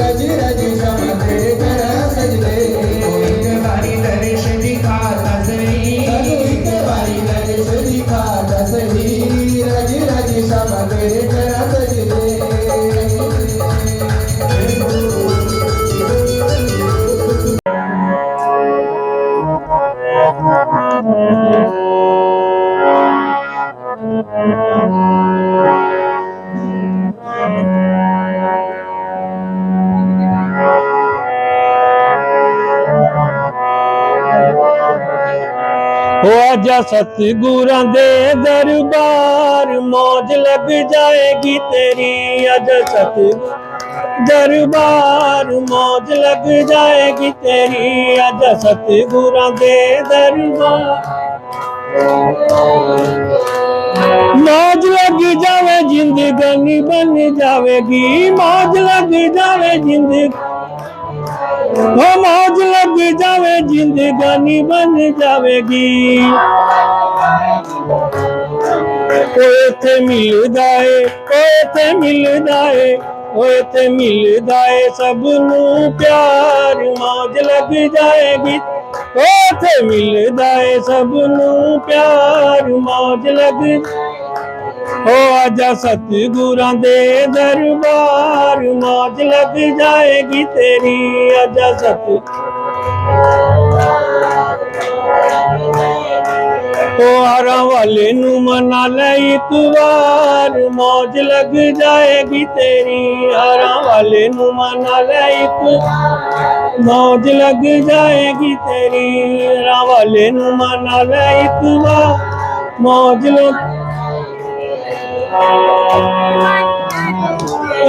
रज रज शाम तेरे कर सजदे, एक बारी दर्श दिखाता सही, एक बारी दर्श दिखाता सही, रज रज शाम तेरे कर सजदे। हो आजा सतगुरां दे दरबार, मौज लग जाएगी तेरी, आजा सतगुरां दरबार, मौज लग जाएगी तेरी, आजा सतगुरां दे दरबार, मौज लग जावे जिंदगानी बन जावेगी, मौज लग जावे जिंदगी, वो मौज लग जावे जिंदगानी बन जावेगी, ओए थे मिलदा है, ओए थे मिलदा है, ओए थे मिलदा है सबनू प्यार, मौज लग जाएगी, ओए थे मिलदा है सबनू प्यार, मौज लग, ओ आजा सतगुरां दे दरबार, मौज लग जाएगी तेरी, आजा सत, ओ हारा वाले नू मना ले एक बार, मौज लग जाएगी तेरी, हारा वाले नू मना ले एक, मौज लग जाएगी तेरी, हारा वाले नू मना ले एक बार, मौज लग,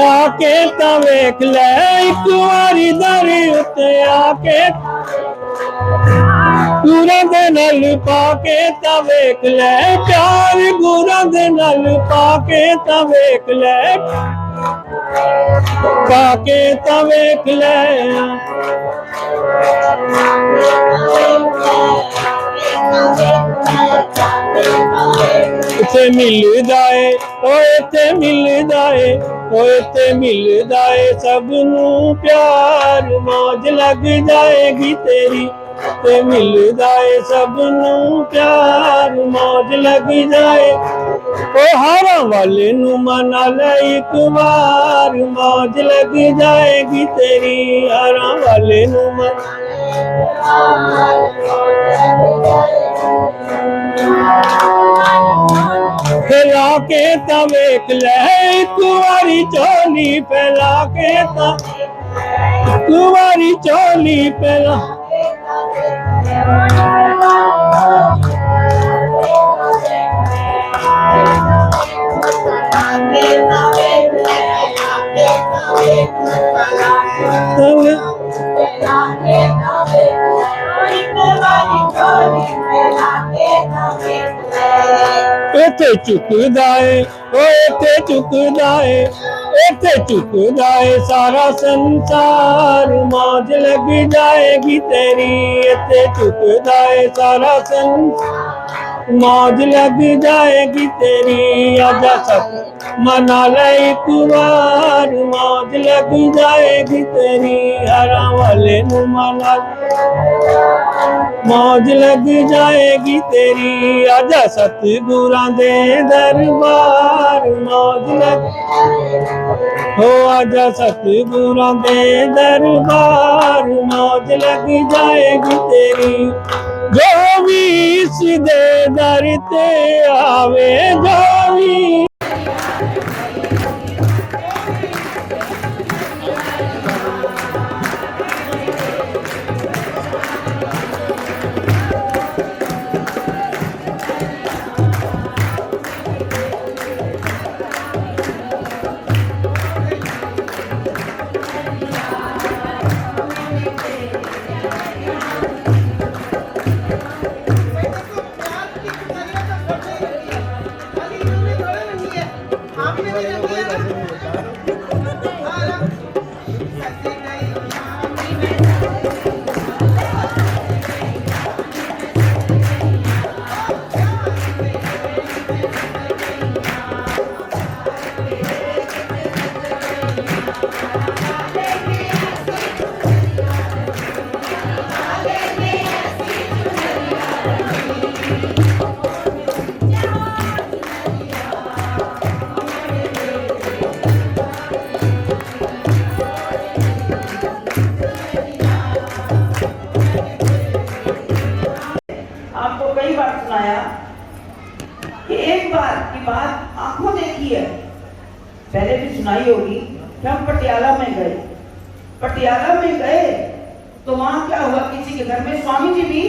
आके ता वेख ले एक बारी दर उत्ते आके, गुरां दे नाल पाके ता वेख ले प्यार, गुरां दे नाल पाके ता वेख ले, पाके ता वेख ले, इत्थे मिलदा है, ओ इत्थे मिलदा है, ओ इत्थे मिलदा है सबनू प्यार, मौज लग जाएगी तेरी, ते मिलदा है सबनू प्यार, मौज लग जाए, ओ हारा वाले नू मना ले एक बार, मौज लग जाएगी तेरी, हारा वाले नू मना, फैला के ता वेख ले एक बारी चोली, फैला के ता कुंवारी चोली पहला इथे चुकदा है ओ इथे चुकदा है इथे चुकदा है सारा संसार मौज लग जाएगी तेरी इथे चुकदा है सारा संसार मौज लग जाएगी तेरी आजा सब मना ले एक बार मौज लग जाएगी तेरी हरा वाले नु मना मौज लग जाएगी तेरी आजा सतगुरां दे दरबार मौज लग हो आजा सतगुरां दे दरबार मौज लग जाएगी तेरी जो भी इस दे दर ते आवे जो भी आपको कई बार सुनाया कि एक बार की बात आंखों देखी है, पहले भी सुनाई होगी कि हम पटियाला में गए। पटियाला में गए तो वहां क्या हुआ, किसी के घर में स्वामी जी भी,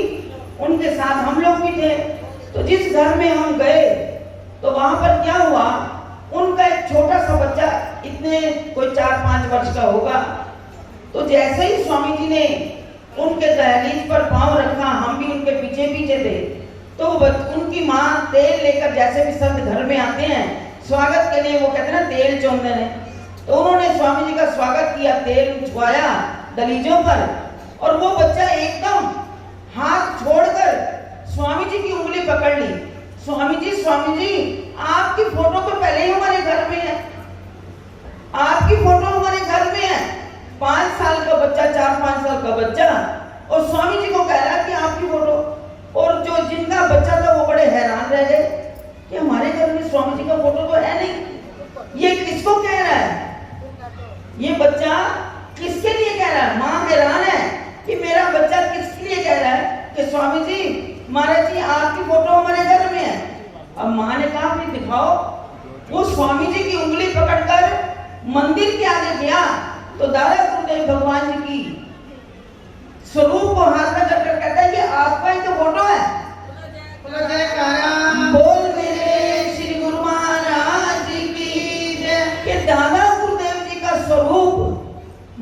उनके साथ हम लोग भी थे। तो जिस घर में हम गए तो वहां पर क्या हुआ, उनका एक छोटा सा बच्चा, इतने कोई 4-5 वर्ष का होगा। तो जैसे ही स्वामी जी ने उनके दहलीज पर पांव रखा, हम भी उनके पीछे पीछे थे, तो उनकी माँ तेल लेकर, जैसे भी संत घर में आते हैं स्वागत के लिए, वो कहते हैं ना तेल चोंदन है, तो उन्होंने स्वामी जी का स्वागत किया, तेल छुआया दलीजों पर, और वो बच्चा एकदम हाथ छोड़कर स्वामी जी की उंगली पकड़ ली। स्वामी जी आपकी फोटो तो पहले ही हमारे घर में है, आपकी फोटो हमारे घर में है। 5 साल का बच्चा, 4-5 साल का बच्चा, और स्वामी जी को कह रहा कि आपकी फोटो, और जो जिनका बच्चा था वो बड़े हैरान रह गए कि हमारे घर में स्वामी जी का फोटो तो है नहीं, ये किसको कह रहा है, ये बच्चा किसके लिए कह रहा है। माँ हैरान है कि मेरा बच्चा किसके लिए कह रहा है कि स्वामी जी, महाराज जी आपकी फोटो हमारे घर में है। अब माँ ने कहा फिर दिखाओ। वो स्वामी जी की उंगली पकड़कर मंदिर के आगे गया तो दादा गुरुदेव भगवान जी की स्वरूप को हाथ में करके कहता है कि आपका ही तो फोटो है। बोल मेरे श्री गुरु महाराज की जय। कि दादा गुरुदेव जी का स्वरूप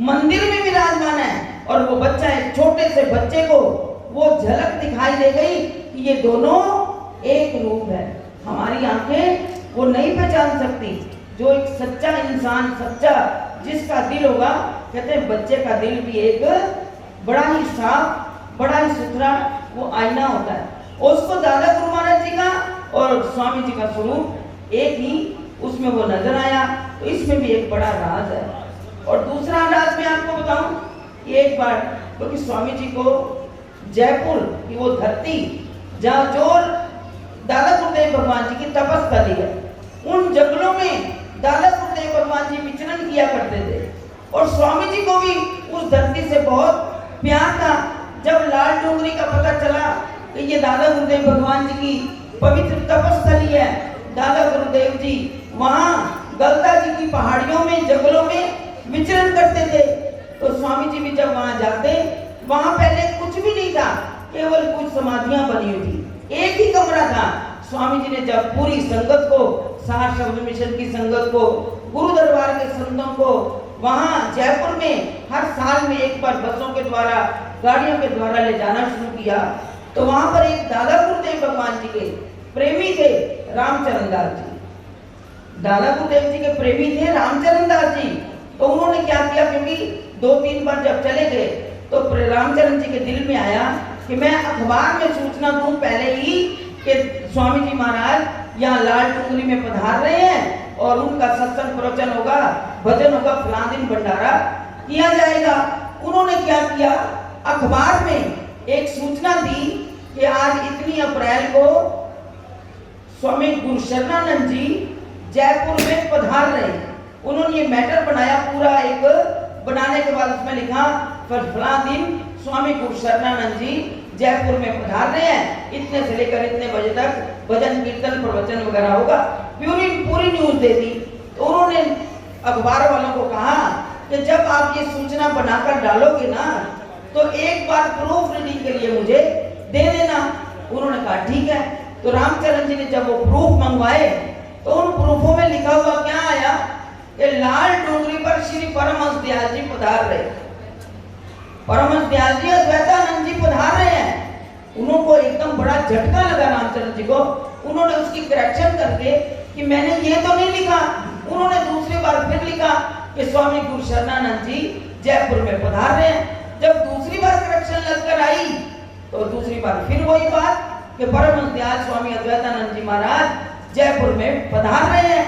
मंदिर में विराजमान है, और वो बच्चा, एक छोटे से बच्चे को वो झलक दिखाई दे गई कि ये दोनों एक रूप है। हमारी आंखें वो नहीं पहचान सकती। जो एक सच्चा इंसान, सच्चा जिसका दिल होगा, कहते हैं बच्चे का दिल भी एक बड़ा ही साफ, बड़ा ही सुथरा वो आईना होता है। उसको दादा गुरु महाराज जी का और स्वामी जी का स्वरूप एक ही उसमें वो नजर आया। तो इसमें भी एक बड़ा राज है। और दूसरा राज मैं आपको बताऊं, एक बार क्योंकि स्वामी जी को जयपुर की वो धरती जहाँ जो दादा गुरुदेव भगवान जी की तपस्थली है, उन जंगलों में दादा गुरुदेव भगवान जी विचरण किया करते थे। और स्वामी जी को भी उस धरती से बहुत प्यार था। जब लाल डोंगरी का पता चला कि ये दादा गुरुदेव भगवान जी की पवित्र तपस्थली है, दादा गुरुदेव जी वहाँ गलता जी की पहाड़ियों में, जंगलों में विचरण करते थे। तो स्वामी जी भी जब वहां जाते, वहां पहले कुछ भी नहीं था, केवल कुछ समाधियां बनी हुई थी, एक ही कमरा था। स्वामी जी ने जब पूरी संगत को, सार शब्द मिशन की संगत को, गुरु दरबार के संतों को वहां जयपुर में हर साल में एक बार बसों के द्वारा, गाड़ियों के द्वारा ले जाना शुरू किया, तो वहां पर एक दादा गुरुदेव भगवान जी के प्रेमी थे रामचरण दास जी। दादा गुरुदेव जी के प्रेमी थे रामचरण दास जी। तो उन्होंने क्या किया, क्योंकि 2-3 बार जब चले गए तो रामचरण जी के दिल में आया कि मैं अखबार में सूचना दूं पहले ही कि स्वामी जी महाराज यहाँ लाल टुंगरी में पधार रहे हैं और उनका सत्संग प्रवचन होगा, भजन होगा, फलां दिन भंडारा किया जाएगा। उन्होंने क्या किया, अखबार में एक सूचना दी कि आज इतनी अप्रैल को स्वामी गुरु शरणानंद जी जयपुर में पधार रहे हैं। उन्होंने ये मैटर बनाया, पूरा एक बनाने के बाद उसमें लिखा फलां दिन स्वामी गुरु शरणानंद जी जयपुर में पधार रहे हैं, इतने से लेकर इतने बजे तक भजन कीर्तन प्रवचन वगैरह होगा, पूरी न्यूज दे दी। तो उन्होंने अखबार वालों को कहा कि जब आप ये सूचना बनाकर डालोगे ना, तो एक बार प्रूफ रीडिंग के लिए मुझे दे देना। उन्होंने कहा ठीक है। तो रामचरण जी ने जब वो प्रूफ मंगवाए, तो उन प्रूफों में लिखा हुआ क्या आया कि लाल डोंगरी पर श्री परमहंस दयाल जी पधार रहे, परमहंस दयाल जी अद्वैतानंद जी पधार रहे हैं। उनको एकदम बड़ा झटका लगा रामचरण जी को। उन्होंने उसकी करेक्शन करके कि मैंने ये तो नहीं लिखा, उन्होंने दूसरी बार फिर लिखा कि स्वामी गुरु शरणानंद जी जयपुर में पधार रहे हैं। जब दूसरी बार करेक्शन लगकर आई, तो दूसरी बार फिर वही बात कि परमहंस दयाल स्वामी अद्वैतानंद जी महाराज जयपुर में पधार रहे हैं।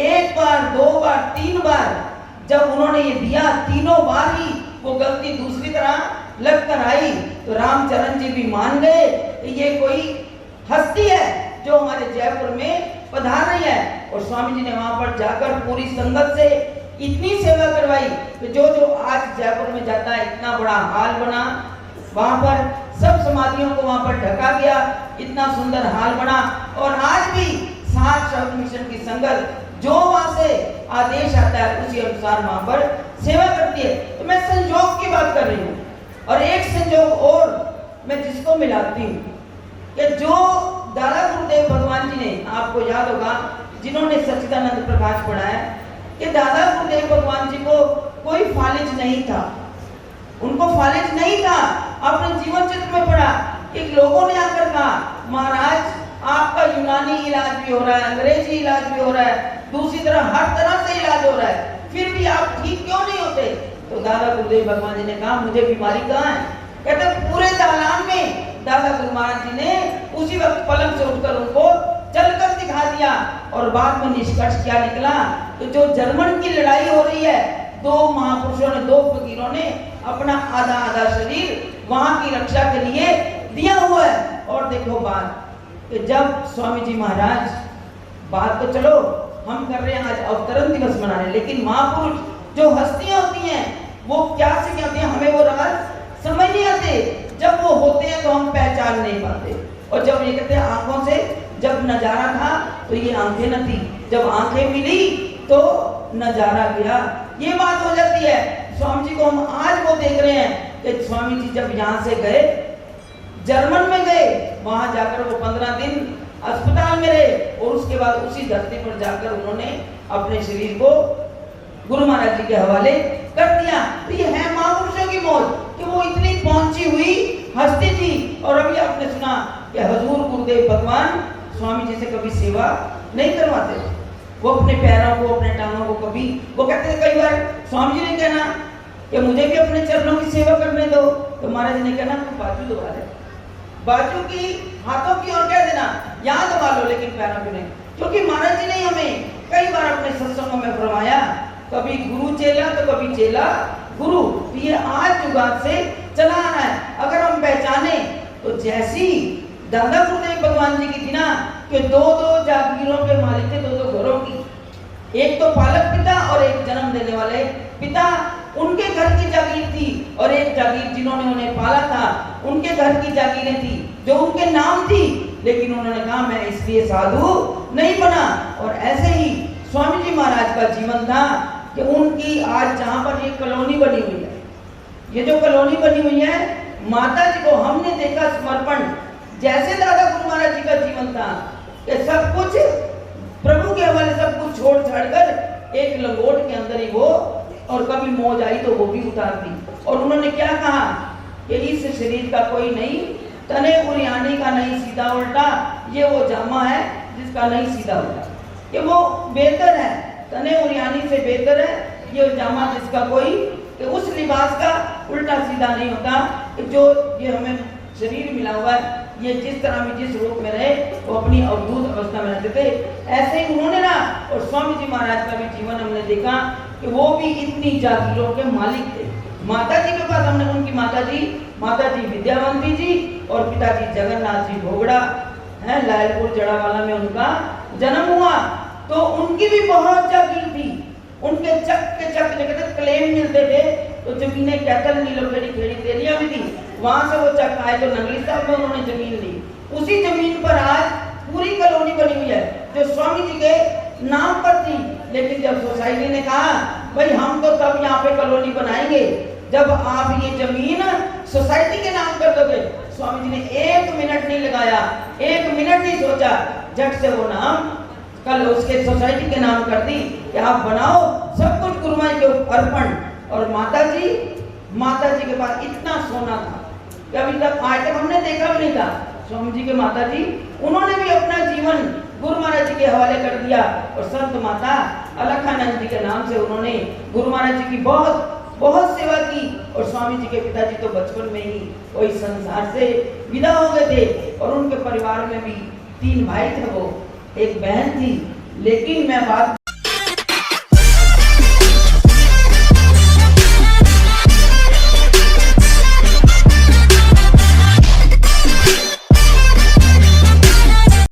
एक बार, 2 बार, 3 बार जब उन्होंने ये दिया, तीनों बार ही वो गलती दूसरी तरह लग कर आई, तो रामचरण जी भी मान गए कि ये कोई हस्ती है जो हमारे जयपुर में पधार रही है। और स्वामी जी ने वहां पर जाकर पूरी संगत से इतनी सेवा करवाई कि जो आज जयपुर में जाता है, इतना बड़ा हाल बना, वहां पर सब समाधियों को वहां पर ढका गया, इतना सुंदर हाल बना। और आज भी सात शब्द मिशन की संगत जो वहां से आदेश आता है उसी अनुसार वहां पर सेवा करती है। तो मैं संजोग की बात कर रही हूँ। और एक संजोग और मैं जिसको मिलाती हूँ कि जो दादा गुरुदेव भगवान जी ने, आपको याद होगा जिन्होंने सच्चिदानंद प्रकाश पढ़ा है, कि दादा गुरुदेव भगवान जी को कोई फालिज नहीं था, उनको फालिज नहीं था। अपने जीवन चित्र में पढ़ा कि लोगों ने आकर कहा महाराज आपका यूनानी इलाज भी हो रहा है, अंग्रेजी इलाज भी हो रहा है, दूसरी तरह हर तरह से इलाज हो रहा है, फिर भी आप ठीक क्यों नहीं होते? तो दादा गुरुदेव भगवान जी ने कहा मुझे बीमारी कहाँ है? कहते पूरे दालान में दादा गुरु महाराज जी ने उसी वक्त पलंग से उठकर उनको चलकर दिखा दिया। और बाद में निष्कर्ष क्या निकला, तो जो जर्मन की लड़ाई हो रही है, 2 महापुरुषों ने, 2 फकीरों ने अपना आधा शरीर वहां की रक्षा के लिए दिया हुआ है। और देखो बात कि जब स्वामी जी महाराज, बात तो चलो हम कर रहे हैं, आज अवतरण दिवस मना रहे हैं, लेकिन महापुरुष जो हस्तियां होती हैं वो क्या से क्या होती हैं, हमें वो राज समझ नहीं आते। जब वो होते हैं तो हम पहचान नहीं पाते। और जब ये कहते हैं आंखों से जब नजारा था तो ये आंखें न थी, जब आंखें मिली तो नजारा गया, ये बात हो जाती है। स्वामी जी को हम आज वो देख रहे हैं कि स्वामी जी जब यहाँ से गए, जर्मन में गए, वहां जाकर वो 15 दिन अस्पताल में रहे और उसके बाद उसी धरती पर जाकर उन्होंने अपने शरीर को गुरु महाराज जी के हवाले कर दिया। तो ये है महापुरुषों की मौत कि वो इतनी पहुंची हुई हस्ती थी। और अभी आपने सुना कि हजूर गुरुदेव भगवान स्वामी जी से कभी सेवा नहीं करवाते, वो अपने पैरों को, अपने टांगों को कभी, वो कहते थे कई बार स्वामी जी ने कहना कि मुझे भी अपने चरणों की सेवा करने दो, तो महाराज ने कहना तू बाजू दबा दे, बाजू की, हाथों की, और कह देना यहाँ दबा लो, लेकिन पैरों की नहीं। क्योंकि महाराज जी ने हमें कई बार अपने सत्संगों में फरमाया, कभी गुरु चेला तो कभी चेला गुरु। तो ये आज जुगात से चला आ रहा है। अगर हम पहचाने तो जैसी दादा गुरुदेव भगवान जी की थी ना कि 2-2 जागीरों के मालिक थे, 2-2 घरों की, एक तो पालक पिता और एक जन्म देने वाले पिता, उनके घर की जागीर थी, और एक जागीर जिन्होंने उन्हें पाला था उनके घर की जागीरें थी जो उनके नाम थी, लेकिन उन्होंने कहा मैं इसलिए साधु नहीं बना। और ऐसे ही स्वामी जी महाराज का जीवन था कि उनकी आज जहाँ पर ये कॉलोनी बनी हुई है, ये जो कॉलोनी बनी हुई है, माता जी को हमने देखा समर्पण, जैसे दादा गुरु महाराज जी का जीवन था कि सब कुछ प्रभु के हवाले, सब कुछ छोड़ छाड़ कर एक लंगोट के अंदर ही वो, और कभी मौज आई तो वो भी उतार दी। और उन्होंने क्या कहा कि इस शरीर का कोई नहीं, तने उरियानी का नहीं सीधा उल्टा, ये वो जामा है जिसका नहीं सीधा उल्टा, कि वो बेहतर है, तने उरियानी से बेहतर है ये जामा जिसका कोई, कि उस लिबास का उल्टा सीधा नहीं होता, कि जो ये हमें शरीर मिला हुआ है, ये जिस तरह में जिस रूप में रहे वो अपनी अवधूत अवस्था में रहते थे, ऐसे ही उन्होंने ना। और स्वामी जी महाराज का भी जीवन हमने देखा कि वो भी इतनी जागीरों के मालिक थे। माता जी के पास हमने उनकी माता जी विद्यावंती जी और पिताजी जगन्नाथ जी भोगड़ा है, लायलपुर जड़ावाला में उनका जन्म हुआ। तो उनकी भी बहुत जागीर थी, उनके चक के चक जगह क्लेम मिलते थे, तो जमीनें कैथल नीलोखेड़ी खेड़ी तेलियां भी थी, वहां से वो चक आए तो नगली साहब में उन्होंने जमीन ली। उसी जमीन पर आज पूरी कॉलोनी बनी हुई है जो स्वामी जी के नाम पर थी। लेकिन जब सोसाइटी ने कहा भाई हम तो तब यहाँ पे कॉलोनी बनाएंगे जब आप ये जमीन सोसाइटी के नाम कर दोगे, स्वामी जी ने 1 मिनट नहीं लगाया, 1 मिनट नहीं सोचा, झट से वो नाम कल उसके सोसाइटी के नाम कर दी कि आप बनाओ, सब कुछ गुरु माई के अर्पण। और माता जी के पास इतना सोना था कि अभी तक आज तक हमने देखा भी नहीं था। स्वामी जी के माता जी, उन्होंने भी अपना जीवन गुरु महाराज जी के हवाले कर दिया। और संत माता अलखानंद जी के नाम से उन्होंने गुरु महाराज जी की बहुत सेवा की। और स्वामी जी के पिताजी तो बचपन में ही वो इस संसार से विदा हो गए थे। और उनके परिवार में भी 3 भाई थे, वो एक बहन थी। लेकिन मैं बात